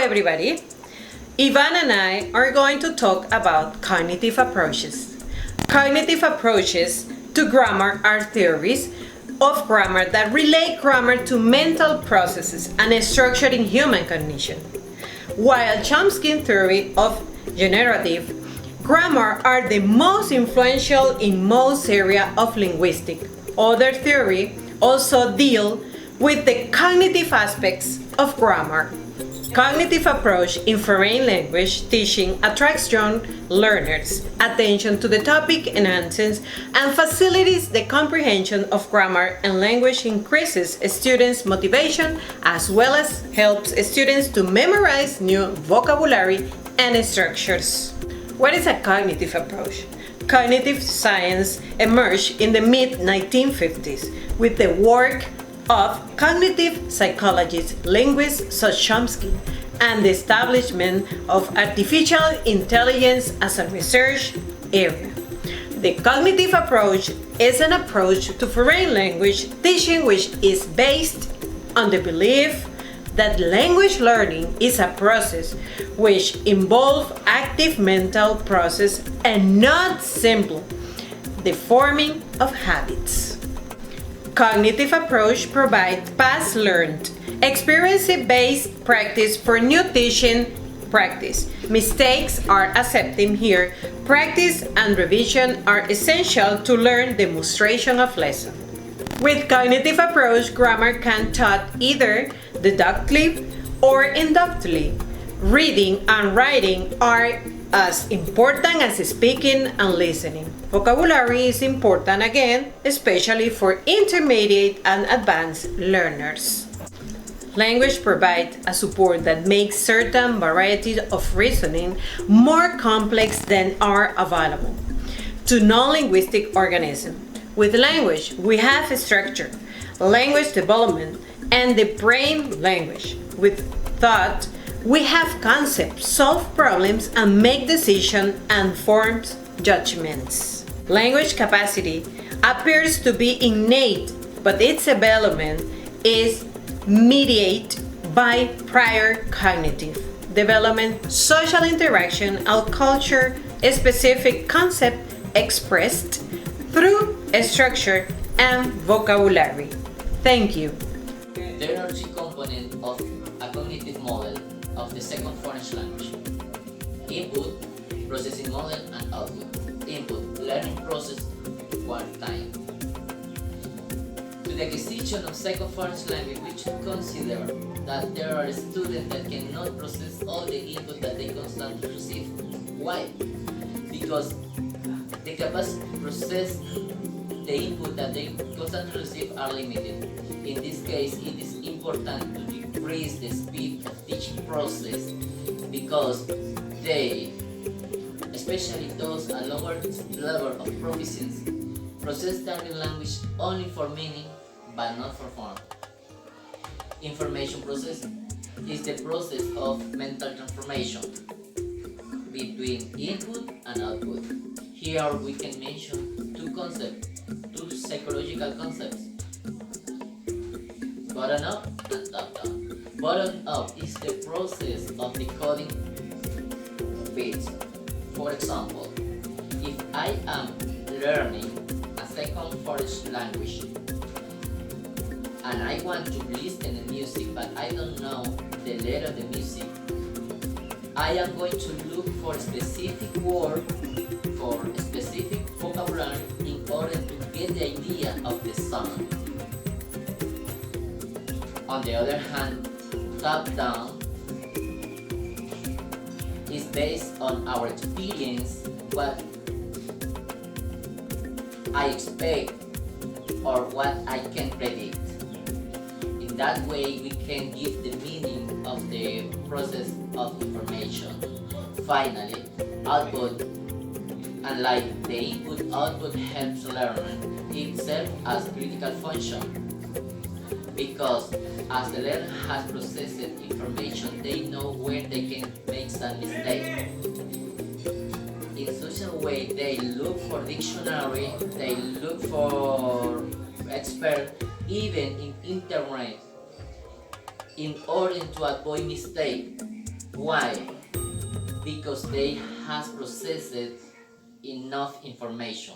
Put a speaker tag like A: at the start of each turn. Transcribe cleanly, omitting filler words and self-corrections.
A: everybody. Ivan and I are going to talk about cognitive approaches. Cognitive approaches to grammar are theories of grammar that relate grammar to mental processes and structure in human cognition. While Chomsky's theory of generative grammar are the most influential in most areas of linguistics, other theories also deal with the cognitive aspects of grammar. Cognitive approach in foreign language teaching attracts young learners' attention to the topic, enhances and facilitates the comprehension of grammar and language, increases students' motivation, as well as helps students to memorize new vocabulary and structures. What is a cognitive approach? Cognitive science emerged in the mid-1950s with the work of cognitive psychologists, linguists such as Chomsky, and the establishment of artificial intelligence as a research area. The cognitive approach is an approach to foreign language teaching which is based on the belief that language learning is a process which involves active mental process and not simply the forming of habits. Cognitive approach provides past learned, experience-based practice for new teaching practice. Mistakes are accepted here. Practice and revision are essential to learn demonstration of lesson. With cognitive approach, grammar can taught either deductively or inductively. Reading and writing are as important as speaking and listening. Vocabulary is important again, especially for intermediate and advanced learners. Language provides a support that makes certain varieties of reasoning more complex than are available to non-linguistic organisms. With language, we have structure, language development, and the brain language. With thought, we have concepts, solve problems, and make decisions and form judgments. Language capacity appears to be innate, but its development is mediated by prior cognitive development, social interaction, and culture-specific concept expressed through structure and vocabulary. Thank you.
B: There are three components of a cognitive model of the second foreign language: input, processing model, and output. Input, learning process, require time. To the acquisition of second foreign language, we should consider that there are students that cannot process all the input that they constantly receive. Why? Because the capacity to process the input that they constantly receive are limited. In this case, it is important to decrease the speed of teaching process because they, especially those at lower level of proficiency, process target language only for meaning but not for form. Information processing is the process of mental transformation between input and output. Here we can mention two psychological concepts: bottom up and top down. Bottom up is the process of decoding bits. For example, if I am learning a second foreign language and I want to listen to music but I don't know the letter of the music, I am going to look for specific word, for specific vocabulary in order to get the idea of the song. On the other hand, top-down is based on our experience, what I expect or what I can predict. In that way, we can give the meaning of the process of information. Finally, output. Unlike the input, output helps learning itself as critical function because as the learner has processed information, they know where they can make some mistake. In such a way, they look for dictionary, they look for expert, even in internet, in order to avoid mistake. Why? Because they has processed enough information.